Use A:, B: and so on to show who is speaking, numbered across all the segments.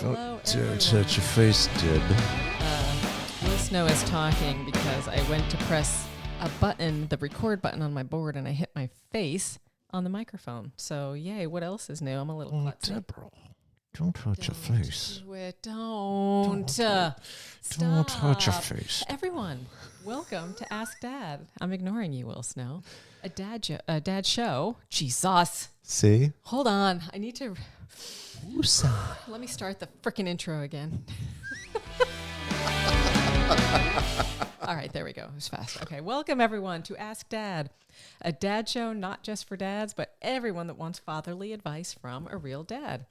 A: Hello,
B: Don't
A: everyone.
B: touch your face, Dib.
A: Will Snow is talking because I went to press a button, the record button on my board, and I hit my face on the microphone. So, yay, what else is new? I'm a little klutzy.
B: Deborah, don't touch your face.
A: Do it. Don't. Stop.
B: Don't touch your face.
A: Everyone, welcome to Ask Dad. I'm ignoring you, Will Snow. A dad show. Jesus.
B: See?
A: Hold on. I need to...
B: Woosah.
A: Let me start the frickin' intro again. All right, there we go. It was fast. Okay, welcome everyone to Ask Dad, a dad show not just for dads, but everyone that wants fatherly advice from a real dad.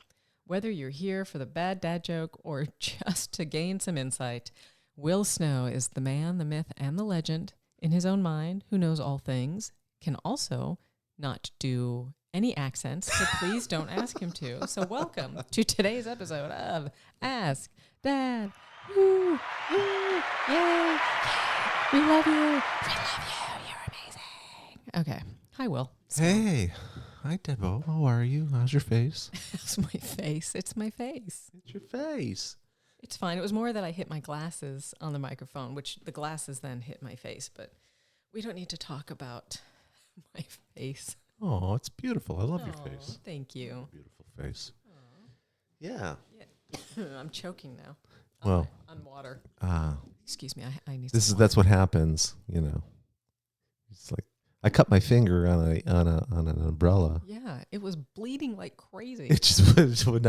A: Whether you're here for the bad dad joke or just to gain some insight, Will Snow is the man, the myth, and the legend in his own mind who knows all things, can also not do any accents, so please don't ask him to. So welcome to today's episode of Ask Dad. Woo, woo, yay, we love you. You're amazing. Okay. Hi, Will.
B: Hey. Hi, Debo. How are you? How's your face?
A: It's my face. It's my face.
B: It's your face.
A: It's fine. It was more that I hit my glasses on the microphone, which the glasses then hit my face, but we don't need to talk about my face.
B: Oh, it's beautiful. I love your face.
A: Thank you.
B: Beautiful face. Yeah.
A: I'm choking now.
B: Well,
A: on water.
B: Ah.
A: Excuse me. I need.
B: That's what happens. You know. It's like I cut my finger on an umbrella.
A: Yeah, it was bleeding like crazy.
B: It just would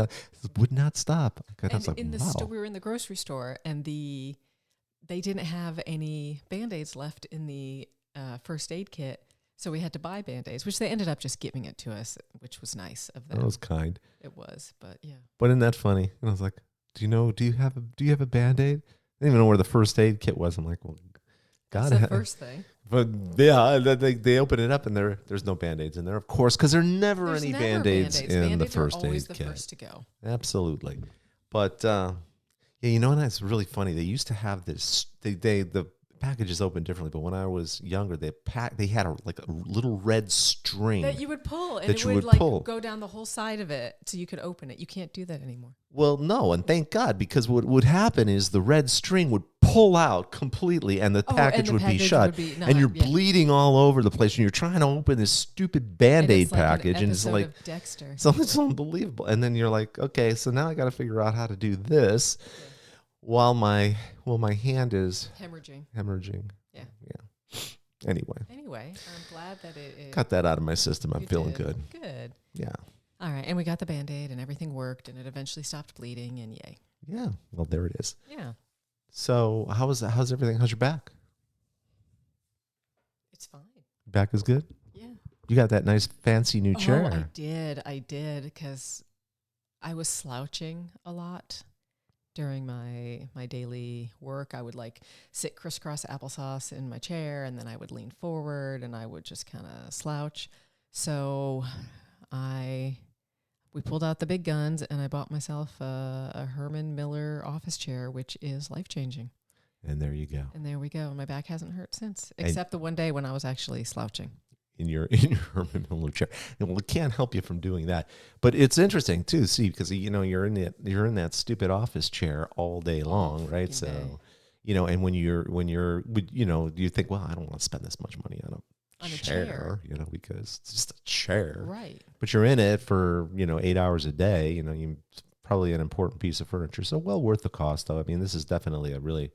B: not stop. I was like, wow.
A: We were in the grocery store, and they didn't have any Band-Aids left in the first aid kit. So we had to buy Band-Aids, which they ended up just giving it to us, which was nice of them.
B: That was kind.
A: It was, but yeah.
B: But isn't that funny? And I was like, do you have a Band-Aid? I didn't even know where the first aid kit was. I'm like, well, God.
A: That's the first thing.
B: But yeah, they open it up and there's no Band-Aids in there, of course, because there's never any Band-Aids in
A: Band-Aids
B: the first
A: are always
B: aid
A: the
B: kit.
A: first to go.
B: Absolutely. But yeah, you know, and it's really funny. They used to have this. The packages open differently, but when I was younger, they had a little red string
A: that you would pull, and
B: that
A: it
B: you
A: would
B: would
A: like
B: pull.
A: go down the whole side of it so you could open it. You can't do that anymore.
B: Well, no, and thank God, because what would happen is the red string would pull out completely, and the package would be shut, and you're bleeding all over the place, and you're trying to open this stupid Band-Aid package, and it's like
A: Dexter.
B: So it's unbelievable. And then you're like, okay, so now I got to figure out how to do this while my hand is hemorrhaging. Yeah. Anyway,
A: I'm glad that it
B: got that out of my system. I'm feeling good.
A: Good.
B: Yeah.
A: All right, and we got the Band-Aid, and everything worked, and it eventually stopped bleeding, and yay.
B: Yeah. Well, there it is.
A: Yeah.
B: So how's everything? How's your back?
A: It's fine.
B: Back is good?
A: Yeah.
B: You got that nice fancy new chair.
A: I did, because I was slouching a lot during my daily work. I would like sit crisscross applesauce in my chair, and then I would lean forward, and I would just kind of slouch. So we pulled out the big guns, and I bought myself a Herman Miller office chair, which is life-changing.
B: And there you go.
A: And there we go. And my back hasn't hurt since, except the one day when I was actually slouching. In your
B: Herman Miller chair. And well, it can't help you from doing that. But it's interesting too, see, because you know you're in that stupid office chair all day long, right? So, you know, and when you're you know, you think, well, I don't want to spend this much money on a chair, you know, because it's just a chair,
A: right?
B: But you're in it for 8 hours a day. You know, it's probably an important piece of furniture, so well worth the cost. Though, I mean, this is definitely a really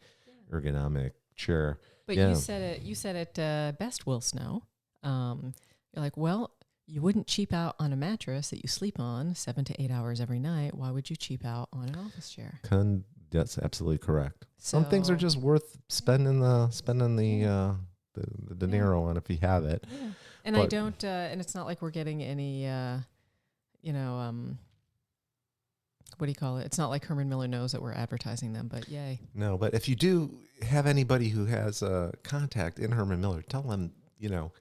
B: ergonomic chair.
A: But you said it best, Will Snow. You're like, well, you wouldn't cheap out on a mattress that you sleep on 7 to 8 hours every night. Why would you cheap out on an office chair?
B: That's absolutely correct. Some things are just worth spending the dinero on if you have it.
A: Yeah. And I don't, and it's not like we're getting any, what do you call it? It's not like Herman Miller knows that we're advertising them, but yay.
B: No, but if you do have anybody who has a contact in Herman Miller, tell them,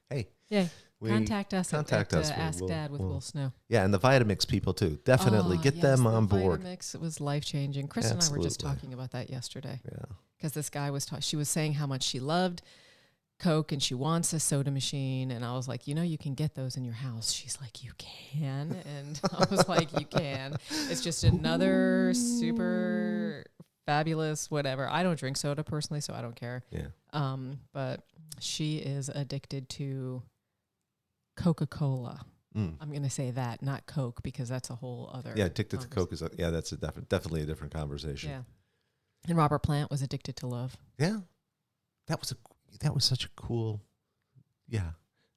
B: hey.
A: Yeah, contact us at Ask Dad with Will Snow.
B: Yeah, and the Vitamix people too. Definitely get them on board.
A: Vitamix was life-changing. Chris and I were just talking about that yesterday.
B: Yeah.
A: Because this guy she was saying how much she loved Coke and she wants a soda machine. And I was like, you can get those in your house. She's like, you can. And I was like, you can. It's just another super fabulous whatever. I don't drink soda personally, so I don't care.
B: Yeah.
A: But she is addicted to Coca-Cola. I'm going to say that, not Coke, because that's a whole other.
B: Yeah, addicted to Coke is that's definitely a different conversation.
A: Yeah. And Robert Plant was addicted to love.
B: Yeah. That was such a cool. Yeah.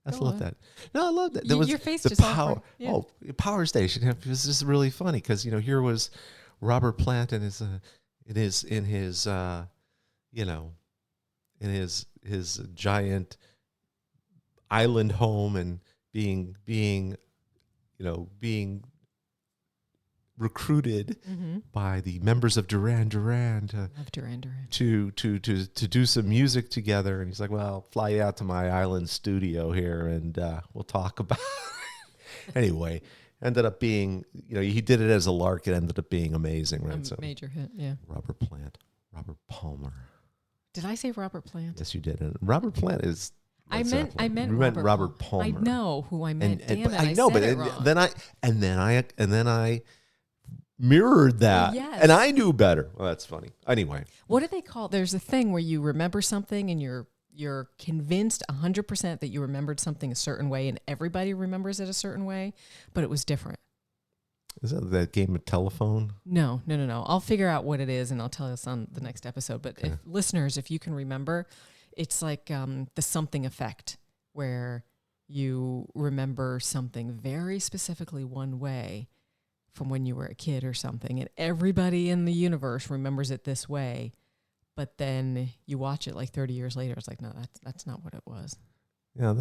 B: I
A: Go
B: love
A: on.
B: that. No, I love that. There was
A: Your face
B: the
A: just
B: power.
A: awkward. Yeah.
B: Oh, Power Station. It was just really funny because here was Robert Plant and in his giant island home and being recruited by the members of Duran Duran
A: Love Duran Duran.
B: to do some music together. And he's like, well, I'll fly you out to my island studio here and we'll talk about it. Anyway, ended up being, he did it as a lark. It ended up being amazing, right?
A: A major hit, yeah.
B: Robert Plant, Robert Palmer.
A: Did I say Robert Plant?
B: Yes, you did. And Robert Plant is...
A: I meant
B: Robert Palmer.
A: I know who I meant. Damn it,
B: I know,
A: said
B: but
A: it wrong.
B: then I mirrored that,
A: Yes.
B: and I knew better. Well, that's funny. Anyway,
A: What do they call? There's a thing where you remember something and you're convinced 100% that you remembered something a certain way, and everybody remembers it a certain way, but it was different.
B: is that game of telephone?
A: No. I'll figure out what it is, and I'll tell us on the next episode. But
B: Okay.
A: listeners, if you can remember, it's like the something effect, where you remember something very specifically one way from when you were a kid or something, and everybody in the universe remembers it this way, but then you watch it like 30 years later, it's like, no, that's not what it was.
B: Yeah, I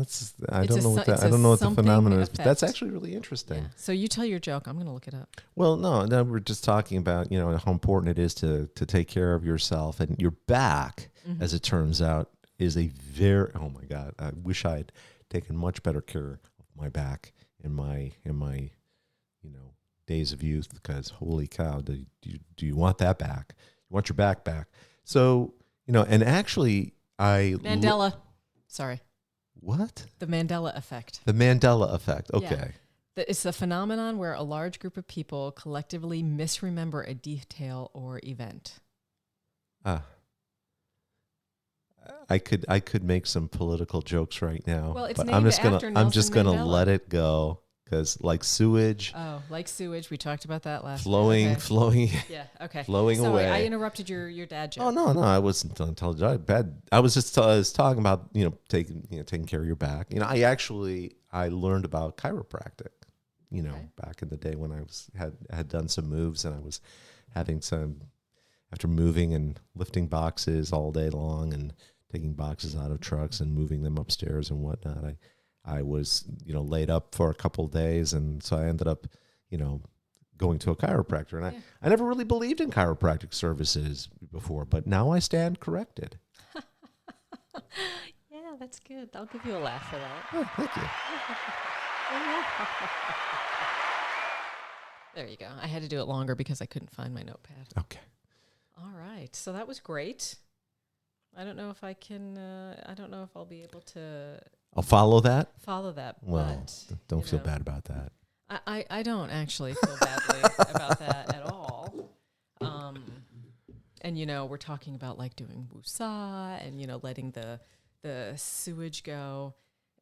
B: don't know what
A: it's
B: I don't know what the
A: something
B: phenomenon is, but that's
A: effect.
B: actually really interesting.
A: Yeah. So you tell your joke. I'm going to look it up.
B: Well, no, we're just talking about how important it is to take care of yourself, and your back, as it turns out, is a very, oh my God, I wish I'd taken much better care of my back in my days of youth, because holy cow, do you want that back? You want your back back. So, and actually
A: Mandela. Sorry.
B: What?
A: The Mandela effect.
B: The Mandela effect. Okay.
A: Yeah. It's the phenomenon where a large group of people collectively misremember a detail or event.
B: I could make some political jokes right now,
A: Well, it's
B: but
A: named
B: I'm just
A: after
B: gonna
A: Nelson Mandela.
B: let it go, because like sewage
A: Oh, like sewage. We talked about that last
B: flowing
A: Okay.
B: flowing
A: Yeah, okay.
B: flowing
A: Sorry,
B: away.
A: I interrupted your dad joke.
B: Oh no, I wasn't telling you bad. I was just I was talking about taking care of your back. I learned about chiropractic.
A: Okay.
B: Back in the day when I had done some moves, and I was having some, after moving and lifting boxes all day long and taking boxes out of trucks and moving them upstairs and whatnot. I was laid up for a couple of days, and so I ended up going to a chiropractor, and I never really believed in chiropractic services before, but now I stand corrected.
A: Yeah, that's good. I'll give you a laugh for that.
B: Oh, thank you.
A: There you go. I had to do it longer because I couldn't find my notepad.
B: Okay.
A: All right. So that was great. I don't know if I can, I don't know if I'll be able to
B: I'll follow that.
A: follow that.
B: Well,
A: but,
B: don't feel bad about that.
A: I don't actually feel badly about that at all. And, we're talking about like doing woosah and, letting the sewage go.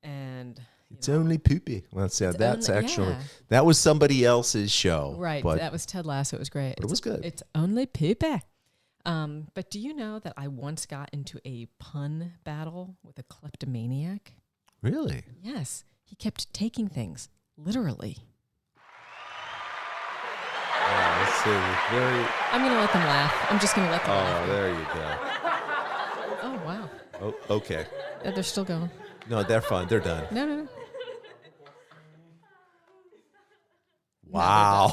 A: And
B: It's only poopy. That was somebody else's show.
A: Right.
B: But
A: That was Ted Lasso. It was great.
B: it was good.
A: It's only poopy. But do you know that I once got into a pun battle with a kleptomaniac?
B: Really?
A: Yes. He kept taking things literally.
B: Let's see. Very.
A: I'm going to let them laugh. I'm just going to let them laugh.
B: Oh, there you go.
A: Oh, wow.
B: Oh, okay.
A: Yeah, they're still going.
B: No, they're fine. They're done.
A: No.
B: Wow.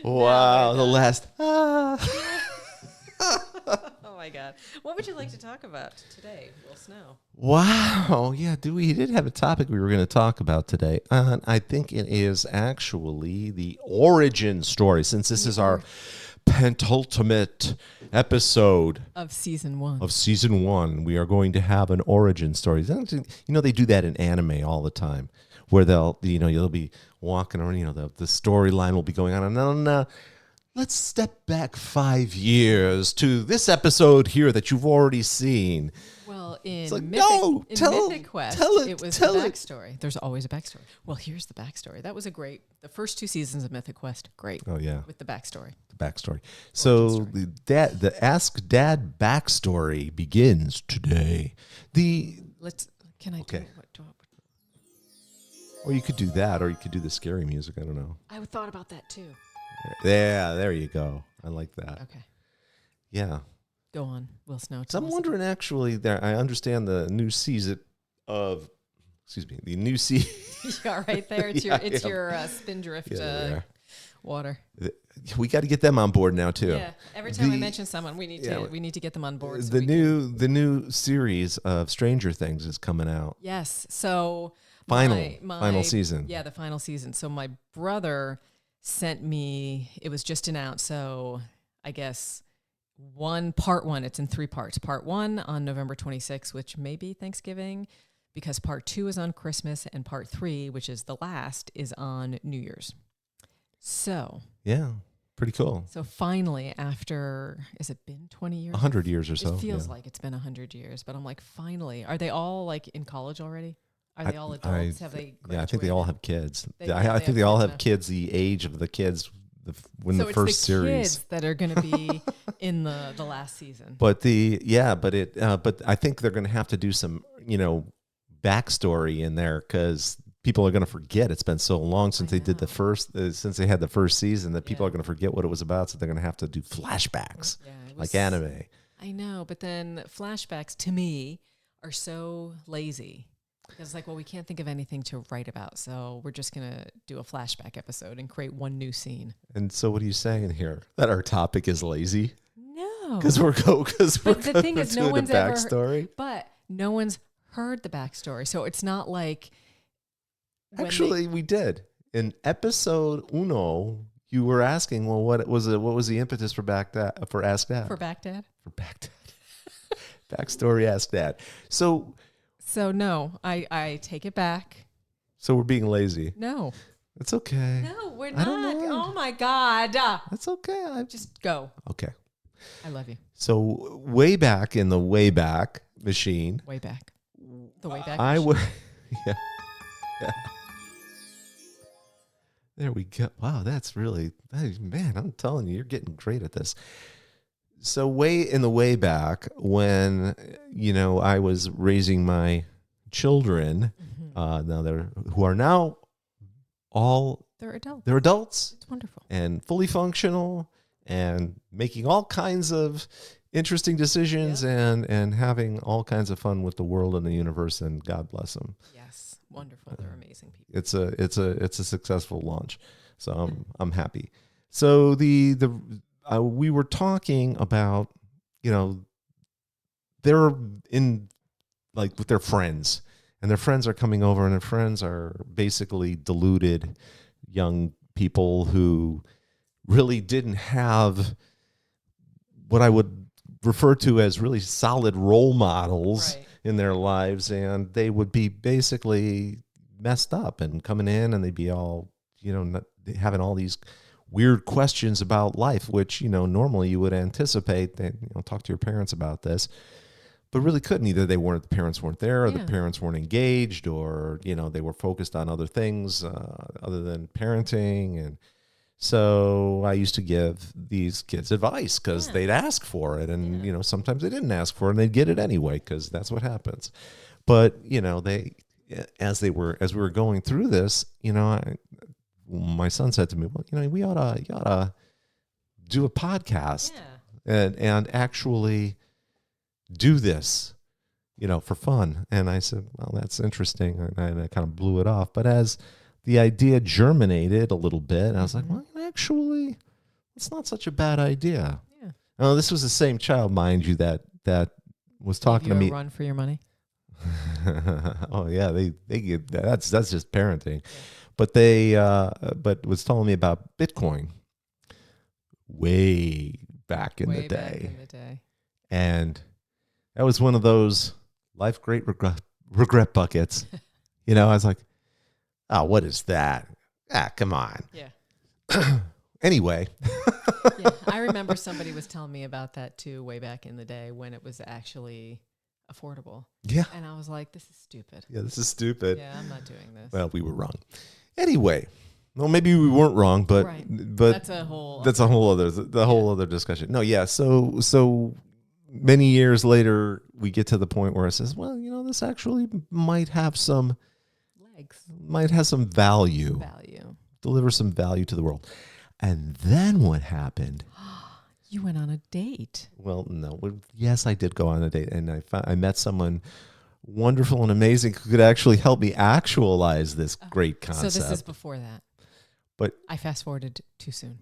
B: Wow. The last.
A: Oh, my God. What would you like to talk about today, Will Snow?
B: Wow. Yeah, we did have a topic we were going to talk about today. I think it is actually the origin story, since this is our penultimate episode
A: of season 1.
B: of season 1. We are going to have an origin story. You know, they do that in anime all the time, where you'll be walking around, the storyline will be going on, and then let's step back 5 years to this episode here that you've already seen.
A: Well, in
B: like,
A: Mythic Quest, it was the
B: tell it.
A: backstory. There's always a backstory. Well, here's the backstory. That was the first 2 seasons of Mythic Quest. Great.
B: Oh, yeah.
A: With the backstory.
B: The backstory. So the Ask Dad backstory begins today.
A: Can I do it?
B: Or you could do that, or you could do the scary music. I don't know.
A: I thought about that too.
B: Yeah, there you go. I like that.
A: Okay.
B: Yeah.
A: Go on, Will Snow.
B: So I'm wondering, actually, I understand the new season of, the new season.
A: Yeah, right there. It's your spindrift water.
B: We got to get them on board now too.
A: Yeah. Every time I mention someone, we need to get them on board.
B: The new series of Stranger Things is coming out.
A: Yes. So
B: final season.
A: Yeah, the final season. So my brother sent me. It was just announced. So I guess part one. It's in 3 parts. Part 1 on November 26th, which may be Thanksgiving, because part 2 is on Christmas, and part 3, which is the last, is on New Year's. So
B: yeah, pretty cool.
A: So finally, after, has it been 20 years?
B: 100 years or so.
A: It feels like it's been 100 years, but I'm like, finally. Are they all like in college already? Are they all adults? Have they graduated?
B: Yeah, I think they all have kids.
A: I
B: think they all have kids the age of the kids when the first series.
A: So it's the kids that are going to be in the last season.
B: But but I think they're going to have to do some, backstory in there, because people are going to forget. It's been so long since they did since they had the first season, that people are going to forget what it was about. So they're going to have to do flashbacks, like anime.
A: I know, but then flashbacks to me are so lazy. Because it's like, well, we can't think of anything to write about, so we're just going to do a flashback episode and create one new scene.
B: And so what are you saying here? That our topic is lazy?
A: No.
B: Because we're
A: the thing is, no one's
B: backstory.
A: But no one's heard the backstory, so it's not like...
B: Actually, we did. In episode 1, you were asking, well, what was the impetus for Ask Dad?
A: For Backdad?
B: For Backdad. Backstory Ask Dad.
A: So no, I take it back.
B: So we're being lazy.
A: No.
B: It's okay.
A: No, we're not. Oh my God.
B: That's okay.
A: Just go.
B: Okay.
A: I love you.
B: So way back in the Wayback Machine.
A: Way back. The Wayback
B: Machine.
A: Yeah.
B: There we go. Wow, man, I'm telling you, you're getting great at this. So way back when, I was raising my children, who are now they're adults. They're adults.
A: It's wonderful.
B: And fully functional and making all kinds of interesting decisions and having all kinds of fun with the world and the universe, and God bless them.
A: Yes. Wonderful. They're amazing people.
B: It's a successful launch. So I'm happy. So we were talking about, they're in like with their friends, and their friends are coming over, and their friends are basically deluded young people who really didn't have what I would refer to as really solid role models in their lives, and they would be basically messed up and coming in, and they'd be all, having all these weird questions about life, which, normally you would anticipate that, talk to your parents about this, but really couldn't. Either the parents weren't there, or the parents weren't engaged, or, they were focused on other things other than parenting. And so I used to give these kids advice because they'd ask for it. And, sometimes they didn't ask for it, and they'd get it anyway, because that's what happens. But, as we were going through this, my son said to me, well, we ought to do a podcast and actually do this, for fun. And I said, well, that's interesting. And I kind of blew it off. But as the idea germinated a little bit, I was like, well, actually, it's not such a bad idea. Yeah. Now, this was the same child, mind you, that was talking to me.
A: Run for your money.
B: Oh yeah, they get that's just parenting. Yeah. But but was telling me about Bitcoin, way back in the
A: Way back
B: day.
A: in the day.
B: And that was one of those life great regret buckets. You know, I was like, oh, what is that? Ah, come on.
A: Yeah.
B: Anyway.
A: Yeah. I remember somebody was telling me about that too, way back in the day when it was actually affordable.
B: Yeah.
A: And I was like, this is stupid.
B: Yeah, this is stupid.
A: Yeah, I'm not doing this.
B: Well, we were wrong. Anyway. Well, maybe we weren't wrong, but
A: Right.
B: but
A: That's a whole
B: other discussion. No, yeah. So many years later, we get to the point where it says, well, you know, this actually might have some value, deliver some value to the world. And then what happened?
A: You went on a date.
B: Well, no. Yes, I did go on a date, and I met someone wonderful and amazing who could actually help me actualize this great concept.
A: So this is before that.
B: But
A: I fast forwarded too soon.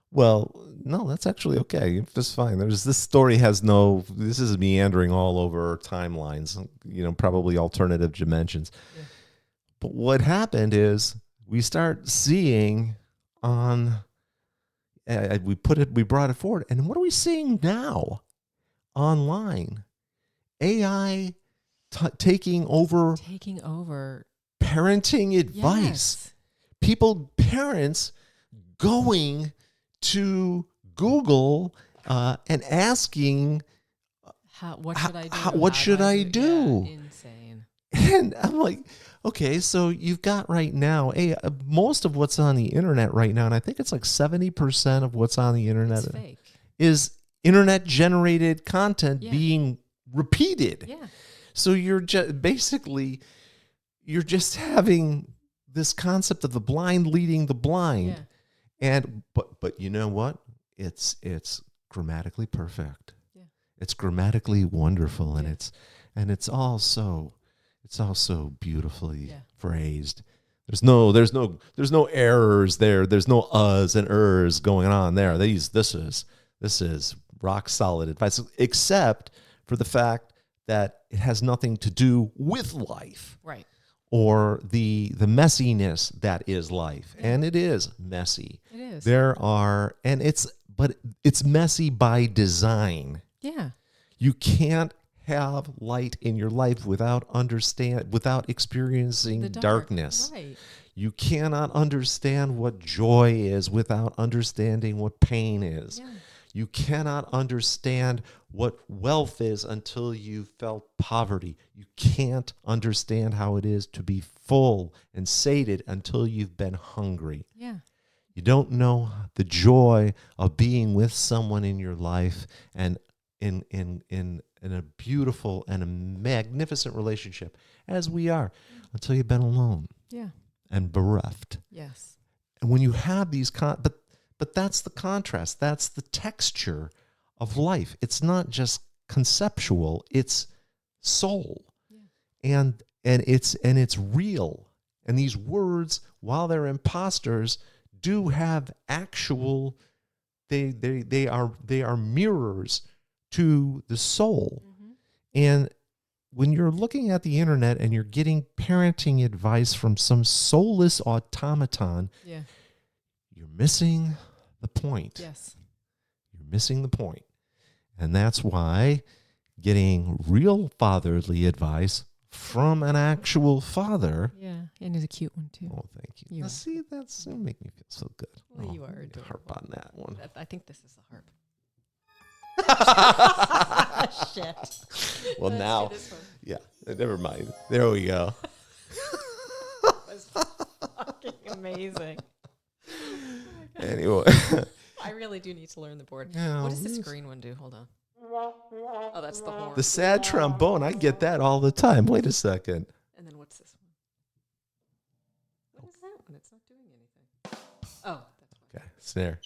B: Well, no, that's actually okay. It's fine. This story this is meandering all over timelines, you know, probably alternative dimensions. Yeah. But what happened is we start seeing we brought it forward. And what are we seeing now online? AI taking over parenting advice. Yes. Parents going to Google and asking,
A: what should I do?
B: What should I do?
A: Yeah, insane.
B: And I'm like, okay, so you've got right now, most of what's on the internet right now, and I think it's like 70% of what's on the internet is internet-generated content being repeated.
A: Yeah.
B: So you're just having this concept of the blind leading the blind. Yeah. And but you know what? It's grammatically perfect. Yeah. It's grammatically wonderful, and it's all so beautifully phrased. There's no errors there. There's no uhs and ers going on there. This is rock solid advice, except for the fact that it has nothing to do with life.
A: Right.
B: Or the messiness that is life. Yeah. And it is messy.
A: It is.
B: But it's messy by design.
A: Yeah.
B: You can't have light in your life without experiencing darkness.
A: Right.
B: You cannot understand what joy is without understanding what pain is. Yeah. You cannot understand what wealth is until you've felt poverty. You can't understand how it is to be full and sated until you've been hungry.
A: Yeah.
B: You don't know the joy of being with someone in your life and in a beautiful and a magnificent relationship, as we are, until you've been alone.
A: Yeah.
B: And bereft.
A: Yes.
B: And when you have these but that's the contrast. That's the texture of life. It's not just conceptual, it's soul. Yeah. And it's real. And these words, while they're imposters, do have actual they are mirrors to the soul. Mm-hmm. And when you're looking at the internet and you're getting parenting advice from some soulless automaton, you're missing the point.
A: Yes.
B: You're missing the point. And that's why getting real fatherly advice from an actual father.
A: Yeah, and he's a cute one too.
B: Oh, thank you. See, that's going to make me feel so good.
A: Well, you are adorable.
B: Harp on that one.
A: I think this is the harp. Shit.
B: Well, now, yeah, never mind. There we go.
A: That was fucking amazing.
B: Anyway.
A: I really do need to learn the board.
B: Yeah,
A: what does this green one do? Hold on. Oh, that's the horn.
B: The sad trombone. I get that all the time. Wait a second.
A: And then what's this one? What is that one? It's not doing anything. Oh, that's fine.
B: Okay, snare.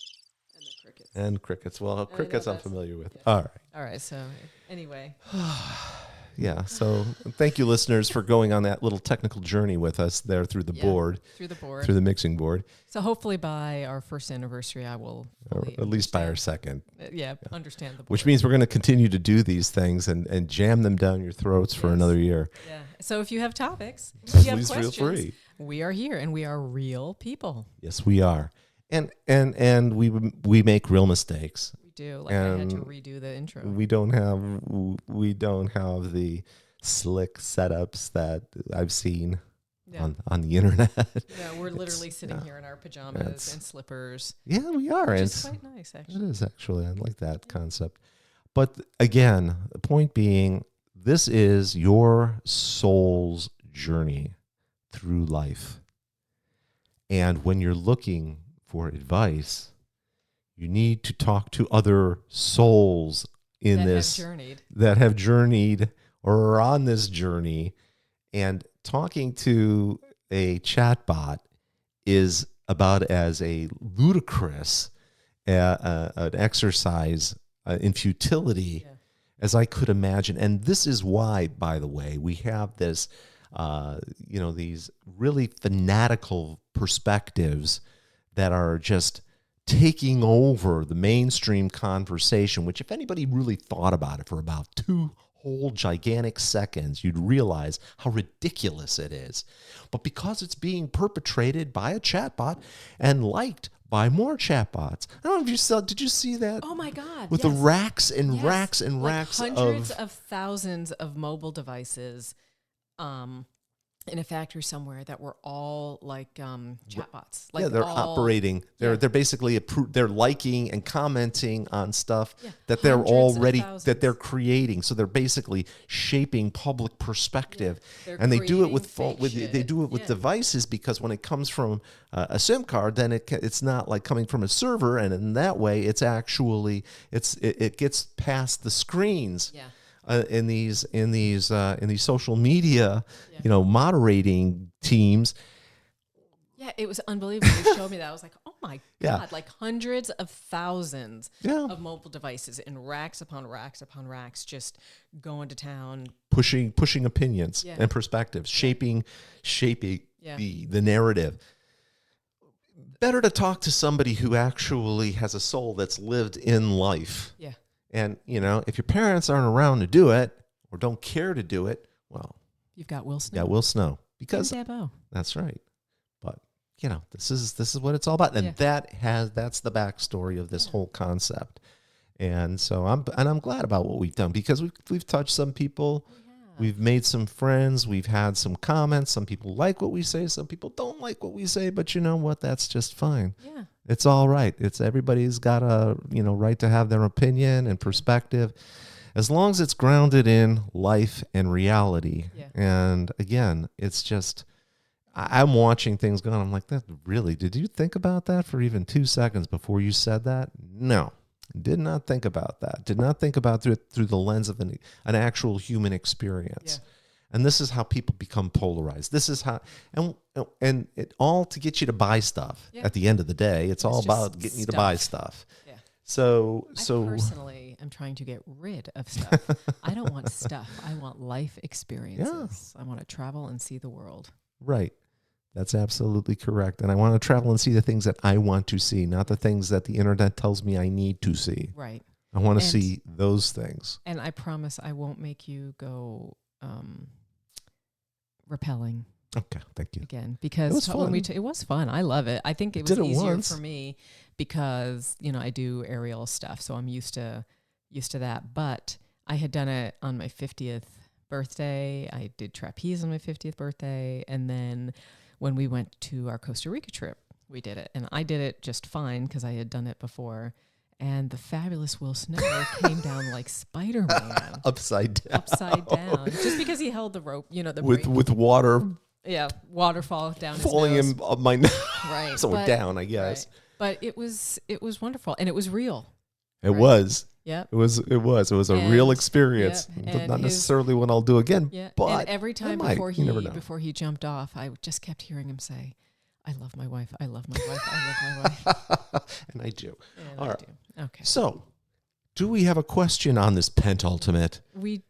A: And the crickets.
B: And crickets. Well, crickets I'm familiar with.
A: Yeah.
B: All right.
A: All right, so anyway.
B: Yeah, so thank you, listeners, for going on that little technical journey with us there through the board.
A: Through the board.
B: Through the mixing board.
A: So hopefully by our first anniversary, I will
B: Or at least by our second.
A: Understand the board.
B: Which means we're going to continue to do these things and jam them down your throats for another year.
A: Yeah. So if you have topics, if you have
B: please
A: questions,
B: feel free.
A: We are here, and we are real people.
B: Yes, we are. And we make real mistakes.
A: We do. Like I had to redo the intro.
B: We don't have the slick setups that I've seen on the internet.
A: Yeah, we're literally sitting here in our pajamas and slippers.
B: Yeah, we are.
A: It's quite nice, actually.
B: It is actually. I like that concept. But again, the point being, this is your soul's journey through life. And when you're looking for advice, you need to talk to other souls that have journeyed or are on this journey. And talking to a chatbot is about as a ludicrous an exercise in futility as I could imagine. And this is why, by the way, we have this, these really fanatical perspectives that are just taking over the mainstream conversation, which if anybody really thought about it for about 2 whole gigantic seconds, you'd realize how ridiculous it is. But because it's being perpetrated by a chatbot and liked by more chatbots. I don't know if you saw, did you see that?
A: Oh my God.
B: With the racks and racks and
A: like
B: racks
A: hundreds of thousands of mobile devices in a factory somewhere that were all like chatbots. Like
B: they're operating. They're basically they're liking and commenting on stuff that they're already that they're creating. So they're basically shaping public perspective, and they do it with devices, because when it comes from a SIM card, then it's not like coming from a server, and in that way, it's actually it gets past the screens.
A: Yeah.
B: In these social media, moderating teams.
A: Yeah, it was unbelievable. You showed me that. I was like, oh my God, like hundreds of thousands of mobile devices in racks upon racks upon racks, just going to town,
B: pushing opinions and perspectives, shaping the narrative. Better to talk to somebody who actually has a soul that's lived in life.
A: Yeah.
B: And, if your parents aren't around to do it or don't care to do it, well,
A: you've got Will Snow.
B: Yeah, Will Snow. Because that's right. But, this is what it's all about. And that's the backstory of this whole concept. And so I'm glad about what we've done, because we've touched some people. We've made some friends. We've had some comments. Some people like what we say. Some people don't like what we say. But you know what? That's just fine.
A: Yeah.
B: It's all right. Everybody's got a right to have their opinion and perspective, as long as it's grounded in life and reality. Yeah. And again, it's just I'm watching things going. I'm like, that really? Did you think about that for even 2 seconds before you said that? No. Did not think about that. Did not think about it through the lens of an actual human experience. Yeah. And this is how people become polarized. This is how, and it all to get you to buy stuff. Yeah. At the end of the day, it's all about getting you to buy stuff. Yeah. So
A: I personally am trying to get rid of stuff. I don't want stuff. I want life experiences. Yeah. I want to travel and see the world.
B: Right. That's absolutely correct. And I want to travel and see the things that I want to see, not the things that the internet tells me I need to see.
A: Right.
B: I want to see those things.
A: And I promise I won't make you go rappelling.
B: Okay, thank you.
A: Again, because it was fun. I love it. I think it was easier for me because, I do aerial stuff, so I'm used to that. But I had done it on my 50th birthday. I did trapeze on my 50th birthday, and then when we went to our Costa Rica trip, we did it. And I did it just fine because I had done it before. And the fabulous Will Snow came down like Spider-Man.
B: Upside down.
A: Just because he held the rope,
B: with water.
A: Yeah, waterfall down
B: falling
A: his nose.
B: him up my nose.
A: Right.
B: So down, I guess.
A: Right. But it was wonderful. And it was real.
B: It was.
A: Yeah.
B: It was a real experience. Not necessarily one I'll do again.
A: Yeah.
B: But
A: and every time before he jumped off, I just kept hearing him say, I love my wife. I love my wife. I love my wife.
B: And I do.
A: And all right. Do. Okay.
B: So, do we have a question on this penultimate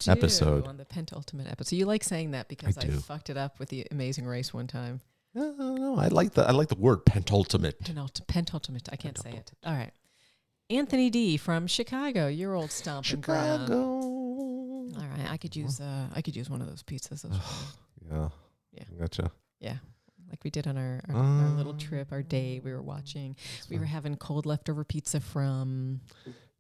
B: episode?
A: On the penultimate episode. You like saying that because I fucked it up with the Amazing Race one time.
B: No, I like the word penultimate.
A: Penultimate. I can't say it. All right. Anthony D from Chicago, your old stomping ground. All right, I could use one of those pizzas. Those
B: yeah. Gotcha.
A: Yeah. like we did on our little trip, our day. We were watching. We were having cold leftover pizza from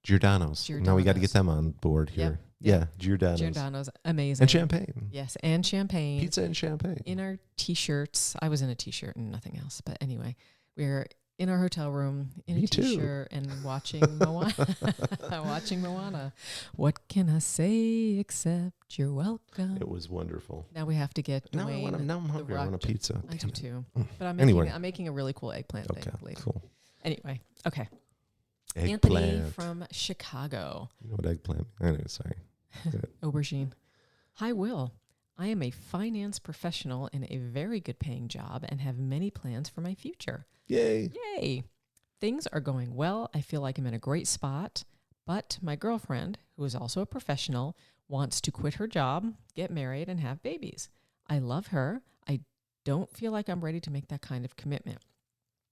B: Giordano's. Now we got to get them on board here.
A: Yep.
B: Yeah, Giordano's.
A: Giordano's, amazing.
B: And champagne.
A: Yes, and champagne.
B: Pizza and champagne.
A: In our T-shirts. I was in a T-shirt and nothing else. But anyway, we were in our hotel room in a T-shirt and watching Moana. watching Moana. What can I say except you're welcome?
B: It was wonderful.
A: Now we have to get Dwayne.
B: Now I'm hungry. I want a pizza.
A: I do too. But I'm making a really cool eggplant thing later.
B: Cool.
A: Anyway, okay.
B: Eggplant.
A: Anthony from Chicago.
B: You know what eggplant? Anyway, sorry.
A: Aubergine. Hi, Will. I am a finance professional in a very good paying job and have many plans for my future.
B: Yay.
A: Yay. Things are going well. I feel like I'm in a great spot. But my girlfriend, who is also a professional, wants to quit her job, get married, and have babies. I love her. I don't feel like I'm ready to make that kind of commitment.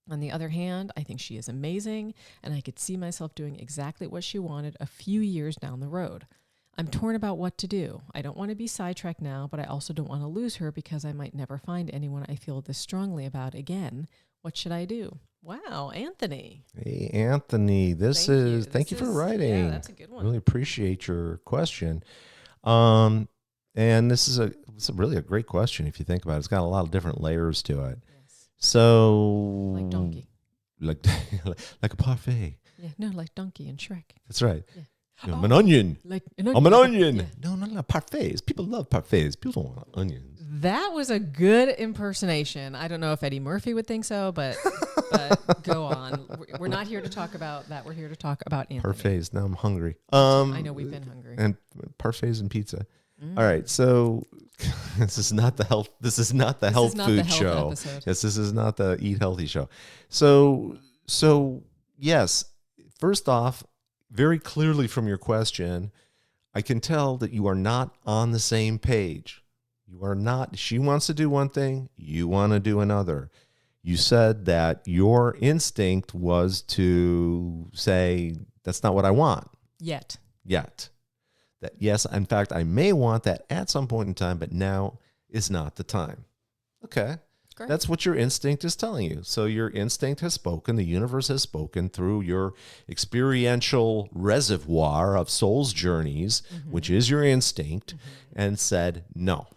A: On the other hand, I think she is amazing, and I could see myself doing exactly what she wanted a few years down the road. I'm torn about what to do. I don't want to be sidetracked now, but I also don't want to lose her because I might never find anyone I feel this strongly about again. What should I do? Wow, Anthony.
B: Hey, Anthony. Thank you for writing.
A: Yeah, that's a good one.
B: Really appreciate your question. And this is really a great question if you think about it. It's got a lot of different layers to it.
A: Yes.
B: So
A: Like donkey.
B: Like a parfait.
A: Yeah, no, like donkey and Shrek.
B: That's right.
A: Yeah.
B: I'm an onion.
A: Like
B: I'm an onion.
A: Yeah.
B: No, parfaits. People love parfaits. People don't want onions.
A: That was a good impersonation. I don't know if Eddie Murphy would think so, but go on. We're not here to talk about that. We're here to talk about Anthony.
B: Parfaits. Now I'm hungry.
A: I know we've been hungry.
B: And parfaits and pizza. All right, so this is not the health. This is not the health food show. Yes, this is not the eat healthy show. So yes. First off, very clearly from your question, I can tell that you are not on the same page. You are not. She wants to do one thing. You want to do another. You said that your instinct was to say, that's not what I want. Yet. That yes, in fact, I may want that at some point in time, but now is not the time. Okay. Great. That's what your instinct is telling you. So your instinct has spoken. The universe has spoken through your experiential reservoir of soul's journeys, which is your instinct, and said, no.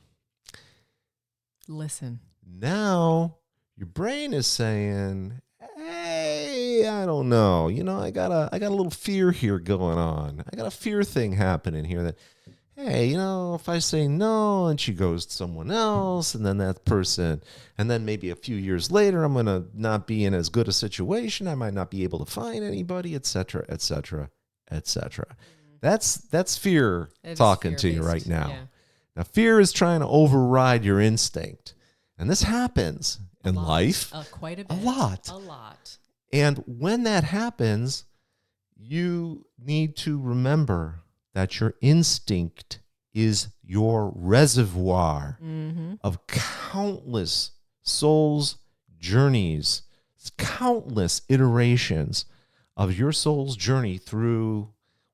A: Listen.
B: Now your brain is saying, hey, I don't know. I got a little fear here going on. I got a fear thing happening here that, hey, if I say no and she goes to someone else and then that person, and then maybe a few years later, I'm going to not be in as good a situation. I might not be able to find anybody, et cetera, et cetera, et cetera. That's fear talking to you right now. Yeah. Now, fear is trying to override your instinct. And this happens in life
A: quite a bit.
B: A lot. And when that happens, you need to remember that your instinct is your reservoir of countless souls' journeys, countless iterations of your soul's journey through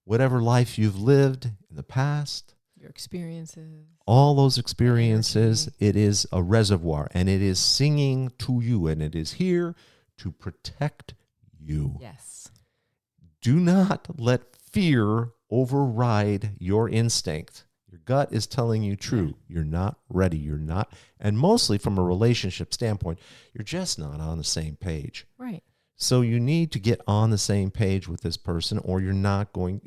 B: whatever life you've lived in the past.
A: Your experiences.
B: All those experiences, it is a reservoir, and it is singing to you, and it is here to protect you.
A: Yes.
B: Do not let fear override your instinct. Your gut is telling you true. You're not ready. You're not. And mostly from a relationship standpoint, you're just not on the same page.
A: Right.
B: So you need to get on the same page with this person, or you're not going,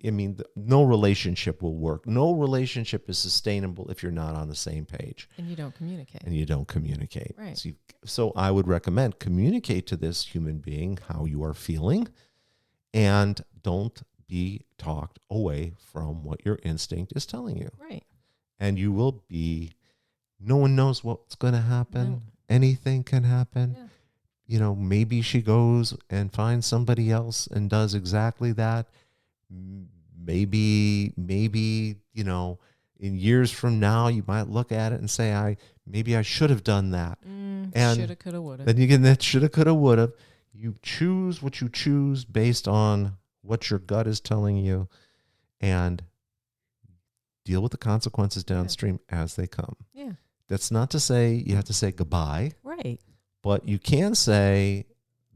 B: no relationship will work. No relationship is sustainable if you're not on the same page.
A: And you don't communicate.
B: Right. So I would recommend communicate to this human being how you are feeling, and don't be talked away from what your instinct is telling you.
A: Right.
B: And you will be, no one knows what's going to happen. No. Anything can happen. Yeah. Maybe she goes and finds somebody else and does exactly that. Maybe, in years from now, you might look at it and say, maybe I should have done that.
A: And shoulda, coulda, woulda.
B: Then you get that shoulda, coulda, woulda. You choose what you choose based on what your gut is telling you, and deal with the consequences downstream as they come.
A: Yeah.
B: That's not to say you have to say goodbye.
A: Right.
B: But you can say,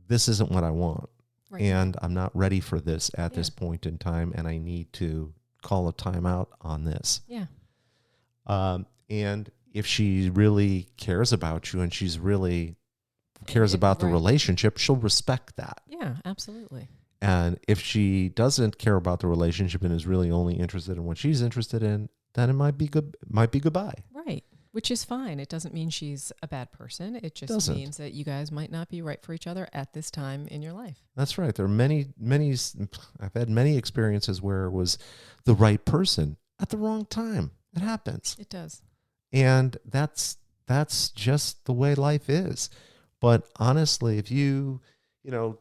B: this isn't what I want.
A: Right.
B: And I'm not ready for this at this
A: Yeah.
B: point in time. And I need to call a timeout on this.
A: Yeah.
B: And if she really cares about you and she's really cares about the
A: Right.
B: relationship, she'll respect that.
A: Yeah, absolutely.
B: And if she doesn't care about the relationship and is really only interested in what she's interested in, then it might be good. Might be goodbye.
A: Right. Which is fine. It doesn't mean she's a bad person. It just
B: Doesn't.
A: means that you guys might not be right for each other at this time in your life.
B: That's right. There are many. I've had many experiences where it was the right person at the wrong time. It happens.
A: It does.
B: And that's just the way life is. But honestly, if you know,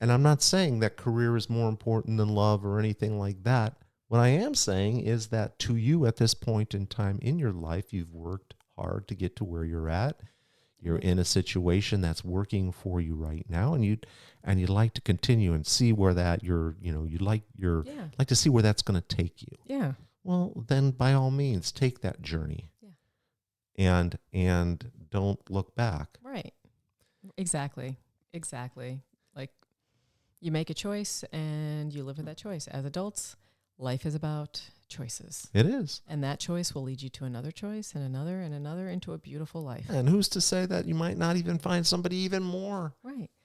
B: and I'm not saying that career is more important than love or anything like that. What I am saying is that to you at this point in time in your life, you've worked hard to get to where you're at. You're in a situation that's working for you right now, and you'd like to continue and see where that you'd like to see where that's going to take you.
A: Yeah.
B: Well, then by all means, take that journey.
A: Yeah.
B: And don't look back.
A: Right. Exactly. Like, you make a choice and you live with that choice. As adults, life is about choices.
B: It is.
A: And that choice will lead you to another choice and another into a beautiful life.
B: And who's to say that you might not even find somebody even more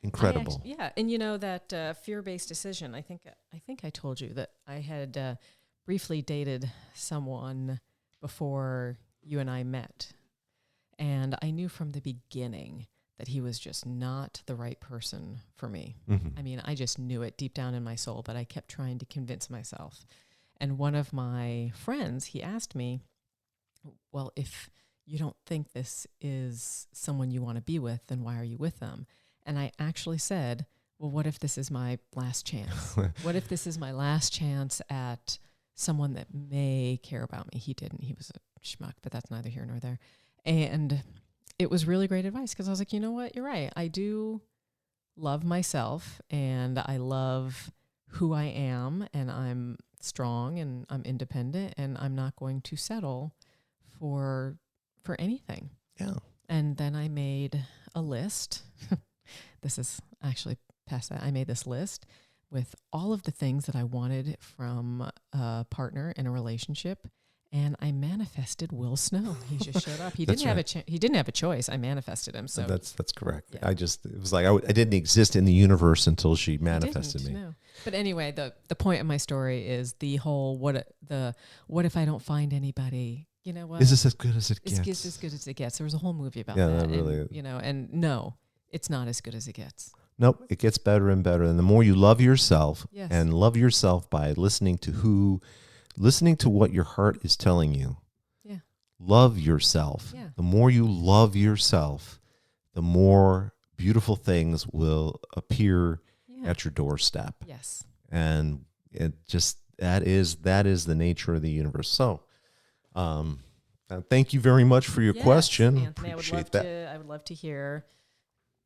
B: incredible?
A: And you know that fear-based decision, I think I told you that I had briefly dated someone before you and I met. And I knew from the beginning that he was just not the right person for me.
B: Mm-hmm.
A: I mean, I just knew it deep down in my soul, but I kept trying to convince myself. And one of my friends, he asked me, well, if you don't think this is someone you want to be with, then why are you with them? And I actually said, well, what if this is my last chance? What if this is my last chance at someone that may care about me? He didn't. He was a schmuck, but that's neither here nor there. And it was really great advice because I was like, you know what? You're right. I do love myself and I love who I am, and I'm strong and I'm independent, and I'm not going to settle for anything.
B: Yeah.
A: And then I made a list. This is actually past that. I made this list with all of the things that I wanted from a partner in a relationship. And I manifested Will Snow. He just showed up. He didn't have he didn't have a choice. I manifested him. So
B: that's correct.
A: Yeah.
B: It was like I didn't exist in the universe until she manifested me.
A: No. But anyway, the point of my story is the whole what if I don't find anybody? You know what?
B: Is this as good as it gets?
A: It's as good as it gets. There was a whole movie about
B: Yeah,
A: that.
B: that really is.
A: And no, it's not as good as it gets.
B: Nope, it gets better and better. And the more you love yourself,
A: Yes.
B: and love yourself by listening to what your heart is telling you.
A: Yeah.
B: Love yourself.
A: Yeah.
B: The more you love yourself, the more beautiful things will appear at your doorstep.
A: Yes.
B: And it just that is the nature of the universe. So, thank you very much for your question.
A: Anthony,
B: Appreciate that.
A: I would love to hear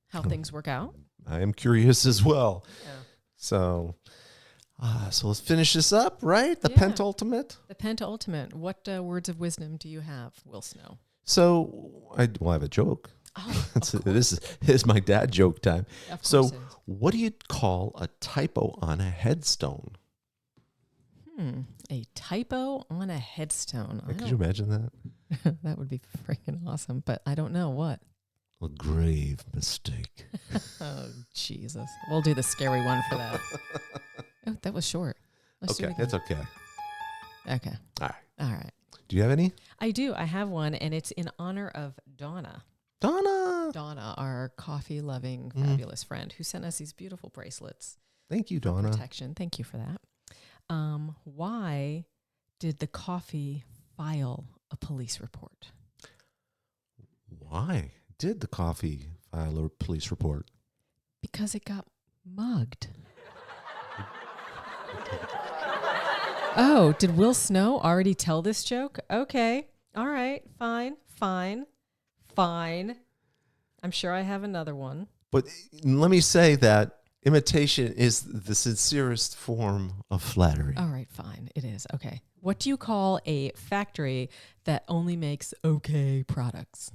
A: how things work out.
B: I am curious as well.
A: Yeah.
B: So let's finish this up, right? The
A: Yeah.
B: penultimate.
A: The penultimate. What words of wisdom do you have, Will Snow?
B: So I have a joke.
A: Oh,
B: This is my dad joke time.
A: of course
B: So
A: it is.
B: what do you call a typo on a headstone?
A: A typo on a headstone.
B: Could you imagine that?
A: That would be freaking awesome, but I don't know what.
B: A grave mistake.
A: Oh, Jesus. We'll do the scary one for that. Oh, that was short. Let's do
B: Okay,
A: it again.
B: it's okay.
A: Okay.
B: All right.
A: All right.
B: Do you have any?
A: I do. I have one, and it's in honor of Donna.
B: Donna,
A: our coffee-loving, fabulous friend who sent us these beautiful bracelets.
B: Thank you,
A: for
B: Donna.
A: protection. Thank you for that. Why did the coffee file a police report?
B: Why did the coffee file a police report?
A: Because it got mugged. Oh, did Will Snow already tell this joke? Okay. All right. Fine. I'm sure I have another one.
B: But let me say that imitation is the sincerest form of flattery.
A: All right, fine. It is. Okay. What do you call a factory that only makes okay products?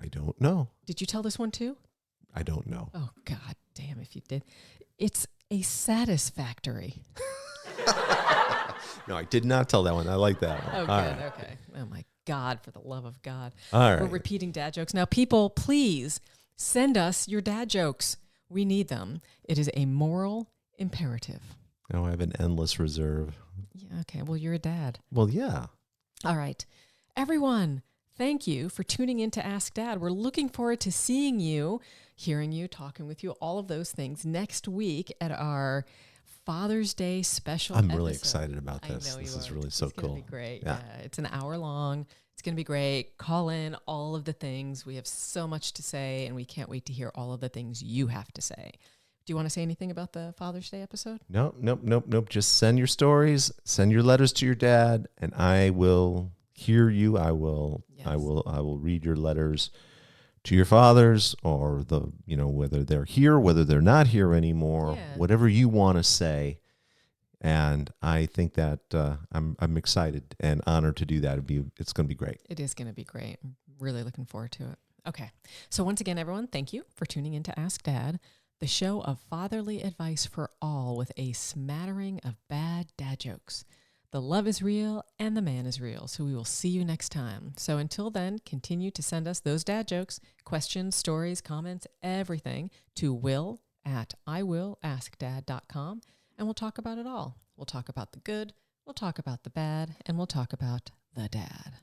B: I don't know.
A: Did you tell this one too?
B: I don't know.
A: Oh, God damn if you did. It's a satisfactory.
B: No, I did not tell that one. I like that one.
A: Oh,
B: All
A: good.
B: right.
A: Okay. Oh, my God, for the love of God.
B: All
A: We're
B: right.
A: repeating dad jokes. Now, people, please send us your dad jokes. We need them. It is a moral imperative.
B: Now I have an endless reserve.
A: Yeah, okay. Well, you're a dad.
B: Well, yeah.
A: All right. Everyone, thank you for tuning in to Ask Dad. We're looking forward to seeing you, hearing you, talking with you, all of those things next week at our Father's Day special
B: I'm really
A: episode.
B: excited about this.
A: I know
B: This
A: you
B: is
A: are.
B: really so
A: It's
B: cool.
A: going to be great.
B: Yeah.
A: Yeah. It's an hour long. It's going to be great. Call in all of the things. We have so much to say, and we can't wait to hear all of the things you have to say. Do you want to say anything about the Father's Day episode?
B: Nope. Just send your stories, send your letters to your dad, and I will hear you. I will read your letters to your fathers, or whether they're here, whether they're not here anymore,
A: Yeah.
B: whatever you want to say. And I think that I'm excited and honored to do that. It's going to be great.
A: It is going to be great. I'm really looking forward to it. Okay. So once again, everyone, thank you for tuning in to Ask Dad, the show of fatherly advice for all with a smattering of bad dad jokes. The love is real and the man is real. So we will see you next time. So until then, continue to send us those dad jokes, questions, stories, comments, everything to will@iwillaskdad.com, and we'll talk about it all. We'll talk about the good, we'll talk about the bad, and we'll talk about the dad.